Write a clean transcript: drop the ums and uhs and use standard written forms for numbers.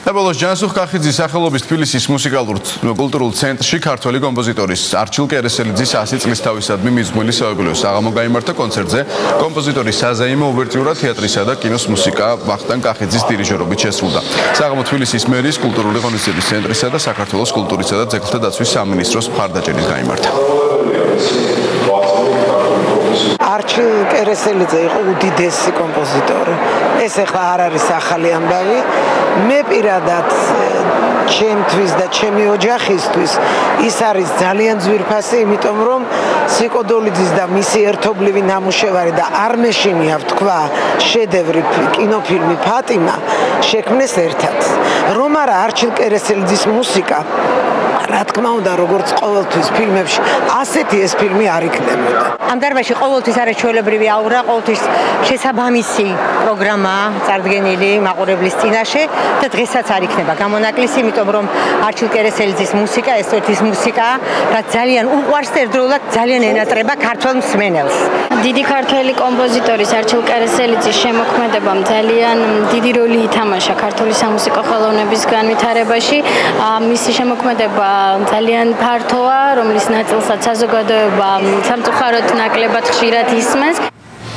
Nebolosh Jansuh Kakhidze სახელობის თბილისის მუსიკალურ-კულტურულ ცენტრში ქართველი კომპოზიტორის არჩილ კერესელიძის 100 წლის თავისადმი მიძღვნილი საუგლეო საღამო გაიმართა კონცერტზე კომპოზიტორის საზეიმო უვერტიურა თეატრისა და კინოს მუსიკა ვახტანგ კახიძის დირიჟორობით შესრულდა. საღამო თბილისის მერის კულტურული ღონისძიების ცენტრისა და საქართველოს კულტურისა და ძეგლთა დაცვის სამინისტროს მხარდაჭერით გაიმართა. არჩილ კერესელიძე იყო უდიდესი კომპოზიტორი. ეს ახლა არ არის ახალი ამბავი. მე პირადად ჩემთვის და ჩემი ოჯახისთვის ის არის ძალიან ძვირფასი, იმიტომ რომ სიკოდოლიძის და მისი ერთობლივი ნამუშევარი და არ მეშინია ვთქვა შედევრი კინოფილმი ფატიმა შექმნეს ერთად. რომ არა არჩილ კერესელიძის მუსიკა რა თქმა უნდა როგორც ყოველთვის ფილმებში ასეთი ეს ფილმი არ იქნებოდა. ამ დარბაზში ყოველთვის არის ჩვეულებრივი აურა, ყოველთვის შესაბამისი პროგრამაა წარდგენილი მაყურებლის წინაშე და დღესაც არ იქნება გამონაკლისი, იმიტომ რომ არჩილ კერესელიძის მუსიკა ეს ერთის მუსიკაა, რაც ძალიან უყვარს და ერთდროულად ძალიან ენატრება ქართველ მსმენელს. დიდი ქართველი კომპოზიტორის არჩილ კერესელიძის შემოქმედებამ ძალიან დიდი როლი ითამაშა ქართული სამუსიკო ხელოვნების განვითარებაში. მისი შემოქმედება ძალიან ფართოა, რომლის ნაწილსაც საზოგადოება სამწუხაროდ ნაკლებად ხშირად ისმენს.